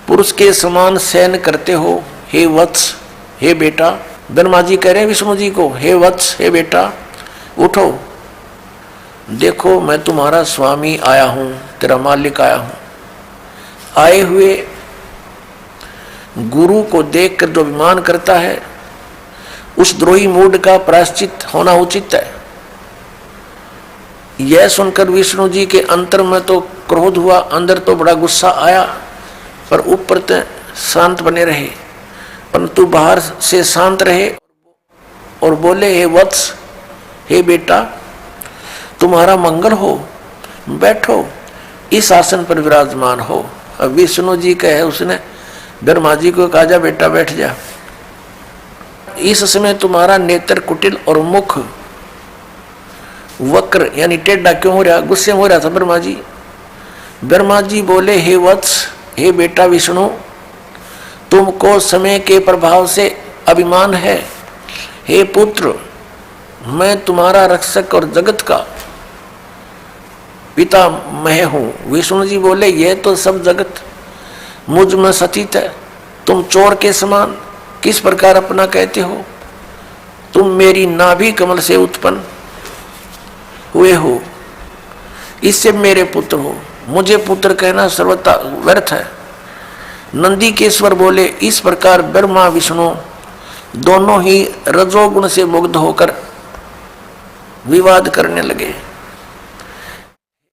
पुरुष के समान शयन करते हो? हे वत्स, हे बेटा। ब्रह्मा जी कह रहे हैं विष्णु जी को, हे वत्स, हे बेटा, उठो, देखो मैं तुम्हारा स्वामी आया हूं, तेरा मालिक आया हूं। आए हुए गुरु को देखकर जो अभिमान करता है, उस द्रोही मूड का प्रायश्चित होना उचित है। यह सुनकर विष्णु जी के अंतर में तो क्रोध हुआ, अंदर तो बड़ा गुस्सा आया, पर ऊपर तो शांत बने रहे, परंतु बाहर से शांत रहे और बोले, हे वत्स, हे बेटा तुम्हारा मंगल हो, बैठो इस आसन पर विराजमान हो। अब विष्णु जी कहे उसने ब्रह्मा जी को कहा जा बेटा बैठ जा। इस समय तुम्हारा नेत्र कुटिल और मुख वक्र यानी टेढ़ा क्यों हो रहा, गुस्से में हो रहा था ब्रह्मा जी। ब्रह्मा जी बोले हे वत्स, हे बेटा विष्णु, तुमको समय के प्रभाव से अभिमान है। हे पुत्र, मैं तुम्हारा रक्षक और जगत का पिता मैं हूं। विष्णु जी बोले यह तो सब जगत मुझ में सतीत है, तुम चोर के समान किस प्रकार अपना कहते हो? तुम मेरी नाभि कमल से उत्पन्न हुए हो, इससे मेरे पुत्र हो, मुझे पुत्र कहना सर्वथा व्यर्थ है। नंदीकेश्वर बोले इस प्रकार ब्रह्मा विष्णु दोनों ही रजोगुण से मुग्ध होकर विवाद करने लगे।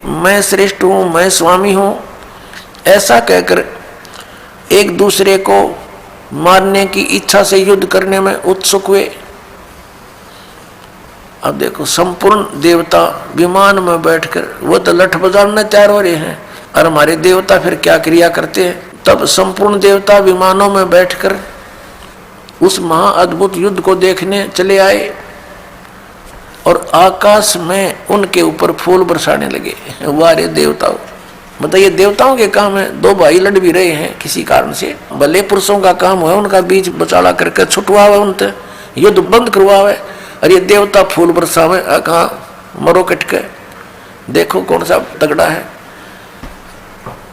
मैं श्रेष्ठ हूं, मैं स्वामी हूं, ऐसा कहकर एक दूसरे को मारने की इच्छा से युद्ध करने में उत्सुक हुए। अब देखो संपूर्ण देवता विमान में बैठकर वो तो लठ बजाने तैयार हो रहे हैं, और हमारे देवता फिर क्या क्रिया करते हैं। तब संपूर्ण देवता विमानों में बैठकर उस महा अद्भुत युद्ध को देखने चले आए और आकाश में उनके ऊपर फूल बरसाने लगे। वारे देवताओं, बताइए देवताओं के काम है, दो भाई लड़ भी रहे हैं किसी कारण से, भले पुरुषों का काम है उनका बीच बचाला करके छुटवावे, उनसे युद्ध बंद करवावे, और ये देवता फूल बरसावे। कहाँ मरो कटके, देखो कौन सा तगड़ा है।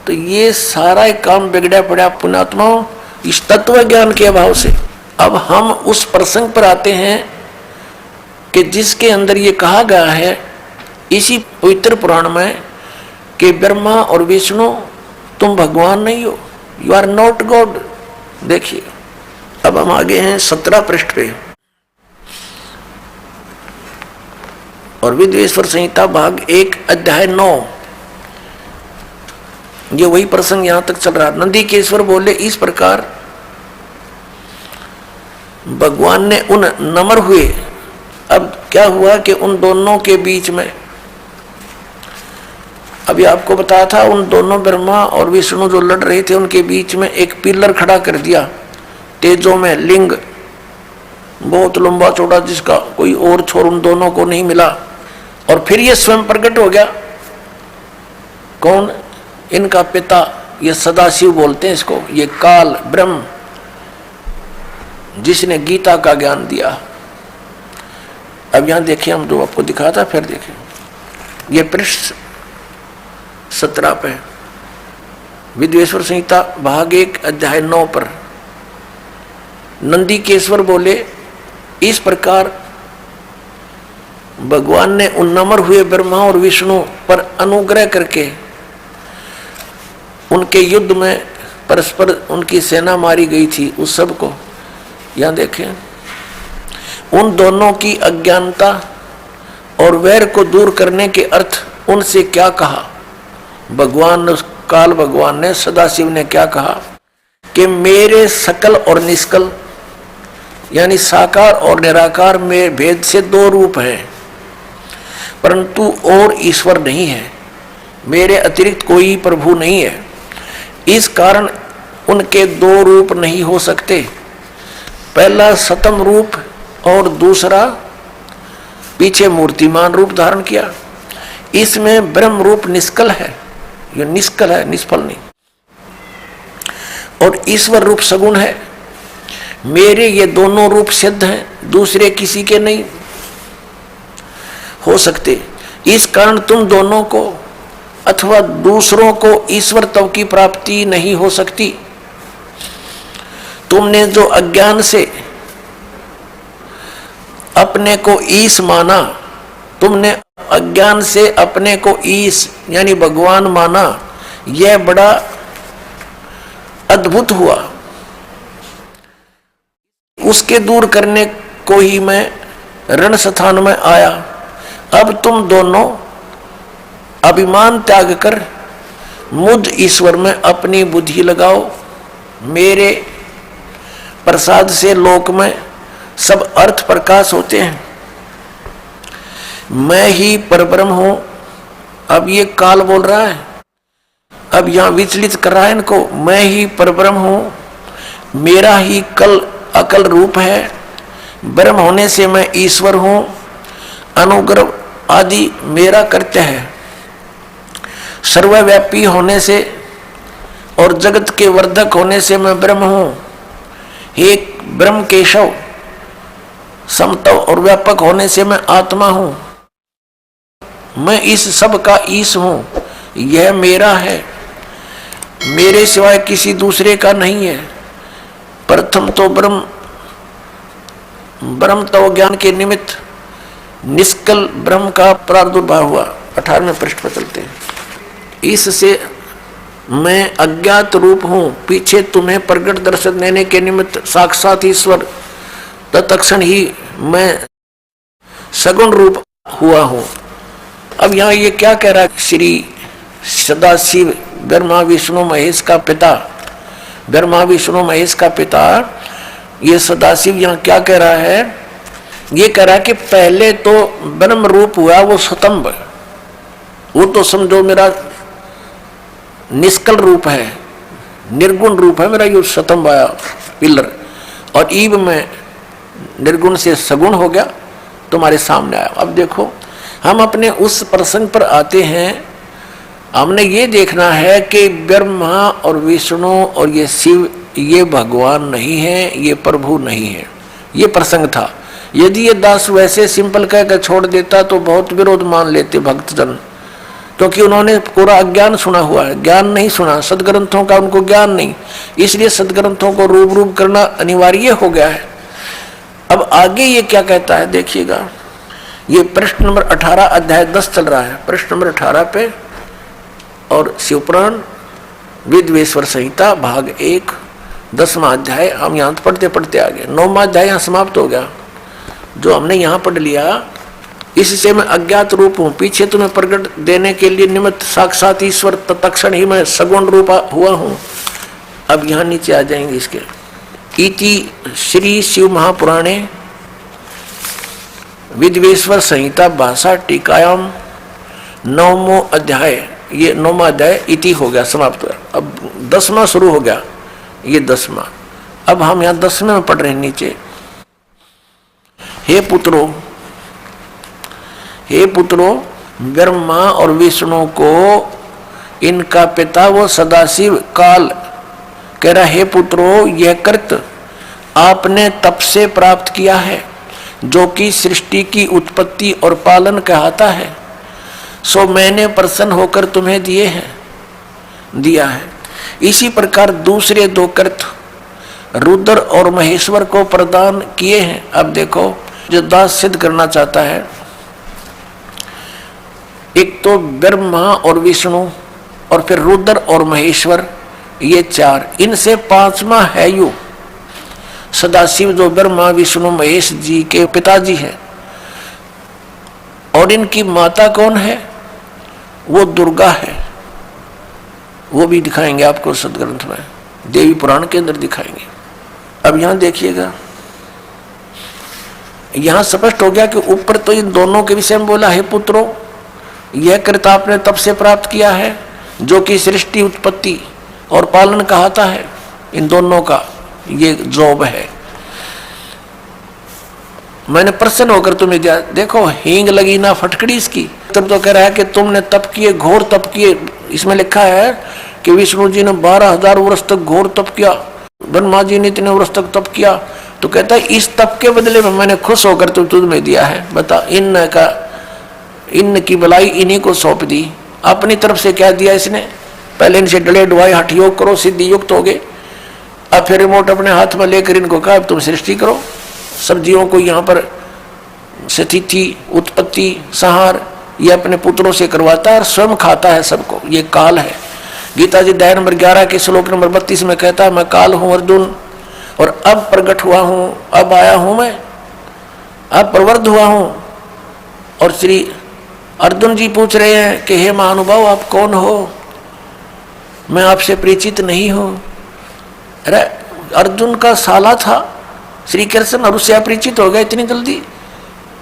तो ये सारा एक काम बिगड़ा पड़ा पुण्यात्माओं इस तत्व ज्ञान के अभाव से। अब हम उस प्रसंग पर आते हैं कि जिसके अंदर ये कहा गया है इसी पवित्र पुराण में कि ब्रह्मा और विष्णु तुम भगवान नहीं हो, यू आर नॉट गॉड। देखिए अब हम आगे हैं 17 पृष्ठ पे, और विद्वेश्वर संहिता भाग 1 अध्याय 9, ये वही प्रसंग यहां तक चल रहा। नंदीकेश्वर बोले इस प्रकार भगवान ने उन नम्र हुए। अब क्या हुआ कि उन दोनों के बीच में, अभी आपको बताया था, उन दोनों ब्रह्मा और विष्णु जो लड़ रहे थे उनके बीच में एक पिलर खड़ा कर दिया तेजों में, लिंग बहुत लंबा चौड़ा जिसका कोई और छोर उन दोनों को नहीं मिला। और फिर ये स्वयं प्रकट हो गया। कौन? इनका पिता, ये सदाशिव बोलते हैं इसको, ये काल ब्रह्म जिसने गीता का ज्ञान दिया। अब यहां देखिए, हम जो आपको दिखा था फिर देखिए, ये पृष्ठ 17 पे विद्वेश्वर संहिता भाग 1 अध्याय 9 पर नंदीकेश्वर बोले इस प्रकार भगवान ने उन नम्र हुए ब्रह्मा और विष्णु पर अनुग्रह करके उनके युद्ध में परस्पर उनकी सेना मारी गई थी उस सब को, यहां देखें, उन दोनों की अज्ञानता और वैर को दूर करने के अर्थ उनसे क्या कहा भगवान, काल भगवान ने, सदाशिव ने क्या कहा कि मेरे सकल और निष्कल यानी साकार और निराकार में भेद से 2 रूप हैं, परंतु और ईश्वर नहीं है, मेरे अतिरिक्त कोई प्रभु नहीं है। इस कारण उनके 2 रूप नहीं हो सकते, पहला सतम रूप और दूसरा पीछे मूर्तिमान रूप धारण किया। इसमें ब्रह्म रूप निष्कल है, ये निष्कल है, निष्फल नहीं, और ईश्वर रूप सगुण है। मेरे ये दोनों रूप सिद्ध हैं, दूसरे किसी के नहीं हो सकते। इस कारण तुम दोनों को अथवा दूसरों को ईश्वर तव की प्राप्ति नहीं हो सकती। तुमने जो अज्ञान से अपने को ईश माना, तुमने अज्ञान से अपने को ईश यानी भगवान माना, यह बड़ा अद्भुत हुआ। उसके दूर करने को ही मैं रण स्थान में आया। अब तुम दोनों अभिमान त्याग कर मुझ ईश्वर में अपनी बुद्धि लगाओ। मेरे प्रसाद से लोक में सब अर्थ प्रकाश होते हैं। मैं ही परब्रह्म हूं। अब ये काल बोल रहा है, अब यहां विचलित कर रहा है इनको। मैं ही परब्रह्म हूं, मेरा ही कल अकल रूप है, ब्रह्म होने से मैं ईश्वर हूं, अनुग्रह आदि मेरा कृत्य है, सर्वव्यापी होने से और जगत के वर्धक होने से मैं ब्रह्म हूं। हे ब्रह्म केशव, समतव और व्यापक होने से मैं आत्मा हूं। मैं इस सब का ईश हूं, यह मेरा है, मेरे सिवाय किसी दूसरे का नहीं है। प्रथम तो ब्रह्म तो ज्ञान के निमित्त निष्कल ब्रह्म का प्रादुर्भाव हुआ। 18वें पृष्ठ पर चलते हैं। इससे मैं अज्ञात रूप हूं, पीछे तुम्हें प्रगट दर्शन देने के निमित्त साक्षात ईश्वर, तत्क्षण ही मैं सगुण रूप हुआ हूं। अब यहां ये क्या कह रहा है? श्री सदाशिव ब्रह्मा विष्णु महेश का पिता, ब्रह्मा विष्णु महेश का पिता ये सदाशिव यहां क्या कह रहा है? ये कह रहा है कि पहले तो ब्रह्म रूप हुआ वो स्तंभ, वो तो समझो मेरा निष्कल रूप है, निर्गुण रूप है मेरा, ये स्तंभ आया पिलर, और ईब में निर्गुण से सगुण हो गया, तुम्हारे सामने आया। अब देखो हम अपने उस प्रसंग पर आते हैं। हमने ये देखना है कि ब्रह्मा और विष्णु और ये शिव ये भगवान नहीं है, ये प्रभु नहीं है। ये प्रसंग था। यदि ये दास वैसे सिंपल कहकर छोड़ देता तो बहुत विरोध मान लेते भक्तजन, क्योंकि उन्होंने पूरा अज्ञान सुना हुआ है, ज्ञान नहीं सुना, सदग्रंथों का उनको ज्ञान नहीं, इसलिए सदग्रंथों को रूप करना अनिवार्य हो गया है। अब आगे ये क्या कहता है देखिएगा। ये प्रश्न नंबर 18 अध्याय 10 चल रहा है, प्रश्न नंबर 18 पे, और शिवपुराण विद्वेश्वर संहिता भाग 1 10वां अध्याय हम यहाँ पढ़ते पढ़ते आ गए। 9वां अध्याय यहाँ समाप्त हो गया। जो हमने यहाँ पढ़ लिया, इससे मैं अज्ञात रूप हूँ, पीछे तुम्हें प्रकट देने के लिए निमित्त साक्षात ईश्वर, तत्क्षण ही मैं सगुण रूप हुआ हूँ। अब यहाँ नीचे आ जाएंगे इसके। इति श्री शिव महापुराणे विद्वेश्वर संहिता भाषा टीकायाम 9वां अध्याय, ये 9वां अध्याय इति हो गया, समाप्त हो गया। अब 10वां शुरू हो गया, ये 10वां। अब हम यहाँ 10वें में पढ़ रहे हैं नीचे। हे पुत्रों, हे पुत्रों, ब्रह्मा और विष्णु को इनका पिता वो सदाशिव काल कह रहा, हे पुत्रों, यह कृत आपने तप से प्राप्त किया है, जो कि सृष्टि की उत्पत्ति और पालन कहता है, सो मैंने प्रसन्न होकर तुम्हें दिया है। इसी प्रकार दूसरे दो कृत रुद्र और महेश्वर को प्रदान किए हैं। अब देखो, जो दास सिद्ध करना चाहता है, एक तो ब्रह्मा और विष्णु और फिर रुद्र और महेश्वर, ये 4, इनसे 5वां है यू सदाशिव, जो ब्रह्मा विष्णु महेश जी के पिताजी हैं। और इनकी माता कौन है? वो दुर्गा है। वो भी दिखाएंगे आपको सदग्रंथ में, देवी पुराण के अंदर दिखाएंगे। अब यहां देखिएगा, यहां स्पष्ट हो गया कि ऊपर तो इन दोनों के विषय में बोला, हे पुत्रों, यह कृत आपने तब से प्राप्त किया है, जो कि सृष्टि उत्पत्ति और पालन कहता है। इन दोनों का ये जॉब है। मैंने प्रसन्न होकर तुम्हें दिया। देखो, हींग लगी ना फटकड़ी इसकी। तब तो कह रहा है कि तुमने तप किए, घोर तप किए। इसमें लिखा है कि विष्णु जी ने 12,000 वर्ष तक घोर तप किया, ब्रह्मा जी ने इतने वर्ष तक तप किया। तो कहता है इस तप के बदले में मैंने खुश होकर तुम्हें दिया है। बता, इन की भलाई इन्हीं को सौंप दी। अपनी तरफ से क्या दिया इसने? पहले इनसे डले डुआई हठ योग करो, सिद्धि युक्त हो गए। अब फिर रिमोट अपने हाथ में लेकर इनको कहा अब तुम सृष्टि करो। सब्जियों को यहाँ पर स्थिति उत्पत्ति संहार ये अपने पुत्रों से करवाता है और स्वयं खाता है सबको। ये काल है। गीता जी अध्याय नंबर 11 के श्लोक नंबर 32 में कहता है, मैं काल हूं अर्जुन, और अब प्रकट हुआ हूं, अब आया हूं मैं, अब प्रवृद्ध हुआ हूं। और श्री अर्जुन जी पूछ रहे हैं कि हे महानुभाव, आप कौन हो? मैं आपसे परिचित नहीं हूं। अरे अर्जुन का साला था श्री कृष्ण, और उससे अपरिचित हो गया इतनी जल्दी?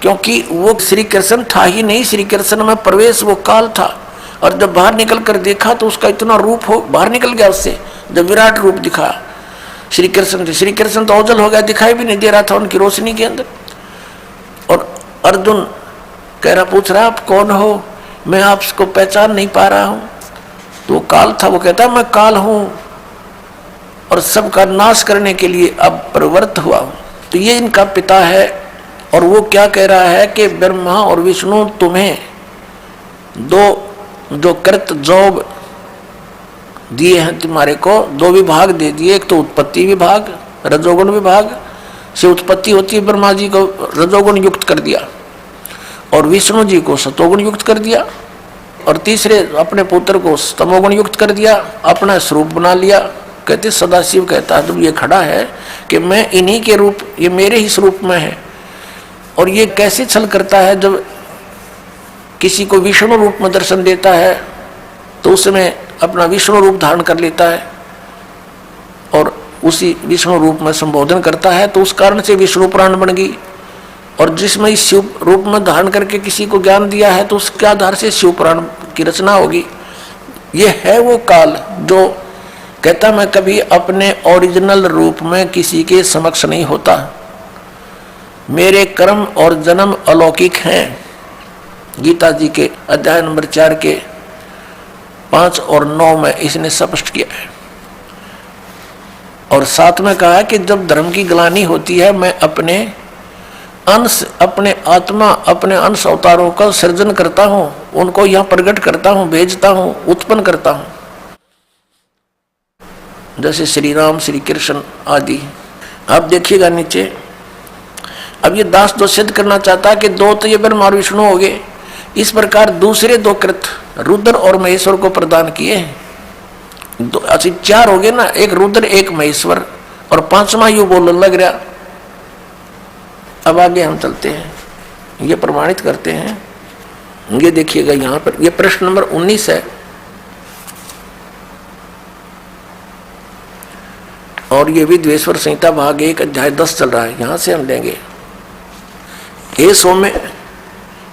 क्योंकि वो श्री कृष्ण था ही नहीं, श्री कृष्ण में प्रवेश वो काल था। और जब बाहर निकल कर देखा तो उसका इतना रूप हो, बाहर निकल गया उससे, जब विराट रूप दिखा श्री कृष्ण तो ओझल हो गया, दिखाई भी नहीं दे रहा था उनकी रोशनी के अंदर। और अर्जुन कह रहा, पूछ रहा आप कौन हो, मैं आपको पहचान नहीं पा रहा हूं। तो काल था, वो कहता मैं काल हूं और सबका नाश करने के लिए अब प्रवृत्त हुआ हूं। तो ये इनका पिता है। और वो क्या कह रहा है कि ब्रह्मा और विष्णु तुम्हें दो जो कृत जॉब दिए हैं, तुम्हारे को दो विभाग दे दिए, एक तो उत्पत्ति विभाग, रजोगुण विभाग से उत्पत्ति होती है, ब्रह्मा जी को रजोगुण युक्त कर दिया और विष्णु जी को सतोगुण युक्त कर दिया, और तीसरे अपने पुत्र को तमोगुण युक्त कर दिया, अपना स्वरूप बना लिया। कहते सदाशिव कहता है जब ये खड़ा है कि मैं इन्हीं के रूप, ये मेरे ही स्वरूप में है। और ये कैसे छल करता है, जब किसी को विष्णु रूप में दर्शन देता है तो उसमें अपना विष्णु रूप धारण कर लेता है और उसी विष्णु रूप में संबोधन करता है, तो उस कारण से विष्णु पुराण बन गई। और जिसमें इस शिव रूप में धारण करके किसी को ज्ञान दिया है तो उसके आधार से शिव पुराण की रचना होगी। ये है वो काल जो कहता मैं कभी अपने ओरिजिनल रूप में किसी के समक्ष नहीं होता, मेरे कर्म और जन्म अलौकिक हैं। गीता जी के अध्याय नंबर 4 के 5 और 9 में इसने स्पष्ट किया है। और साथ में कहा है कि जब धर्म की ग्लानि होती है मैं अपने अंश, अपने आत्मा, अपने अंश अवतारों का सृजन करता हूं, उनको यहां प्रकट करता हूं, भेजता हूं, उत्पन्न करता हूं, जैसे श्री राम, श्री कृष्ण आदि। आप देखिएगा नीचे, अब ये दास जो सिद्ध करना चाहता है कि दो तो ये ब्रह्मा और विष्णु हो गए, इस प्रकार दूसरे दो कृत रुद्र और महेश्वर को प्रदान किए हैं। अच्छा 4 हो गए ना, एक रुद्र एक महेश्वर, और 5वां यू बोलने लग रहा। अब आगे हम चलते हैं, ये प्रमाणित करते हैं। ये देखिएगा यहाँ पर, ये प्रश्न नंबर 19 है और ये विद्वेश्वर संहिता भाग 1 अध्याय 10 चल रहा है। यहां से हम लेंगे। हे सौम्य,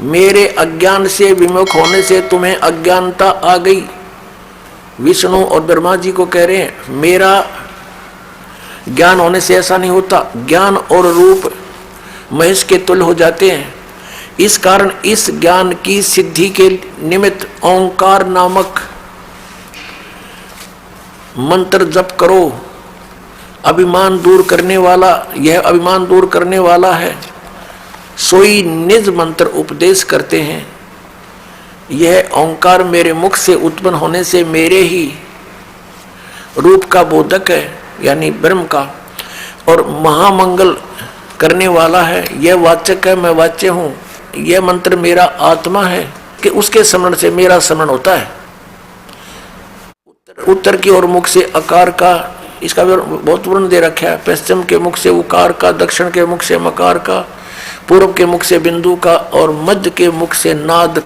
मेरे अज्ञान से विमुख होने से तुम्हें अज्ञानता आ गई। विष्णु और ब्रह्मा जी को कह रहे हैं मेरा ज्ञान होने से ऐसा नहीं होता, ज्ञान और रूप महेश के तुल्य हो जाते हैं। इस कारण इस ज्ञान की सिद्धि के निमित्त ओंकार नामक मंत्र जप करो। अभिमान दूर करने वाला, यह अभिमान दूर करने वाला है। सोई निज मंत्र उपदेश करते हैं। यह ओंकार मेरे मुख से उत्पन्न होने से मेरे ही रूप का बोधक है, यानी ब्रह्म का, और महामंगल करने वाला है। यह वाचक है, मैं वाच्य हूँ। यह मंत्र मेरा आत्मा है कि उसके स्मरण से मेरा स्मरण होता है। उत्तर की ओर मुख से आकार का, इसका भी बहुत वर्णन दे रखा है। पश्चिम के मुख से उकार का, दक्षिण के मुख से मकार का, पूर्व के मुख से बिंदु का, और मध्य के मुख से नाद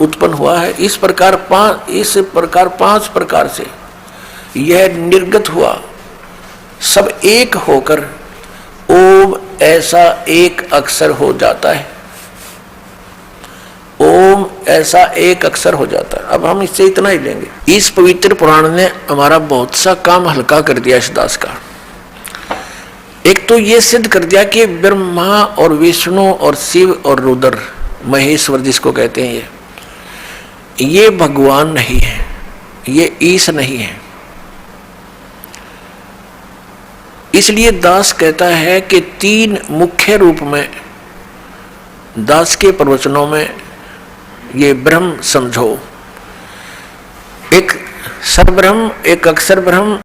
उत्पन्न हुआ है। इस प्रकार 5 प्रकार से यह निर्गत हुआ। सब एक होकर ओम ऐसा एक अक्षर हो जाता है। ओम ऐसा एक अक्षर हो जाता है। अब हम इससे इतना ही लेंगे। इस पवित्र पुराण ने हमारा बहुत सा काम हल्का कर दिया इस दास का। एक तो ये सिद्ध कर दिया कि ब्रह्मा और विष्णु और शिव और रुद्र, महेश्वर जिसको कहते हैं, ये भगवान नहीं है, ये ईश नहीं है। इसलिए दास कहता है कि 3 मुख्य रूप में दास के प्रवचनों में ये ब्रह्म समझो। एक सरब्रह्म, एक अक्षर ब्रह्म,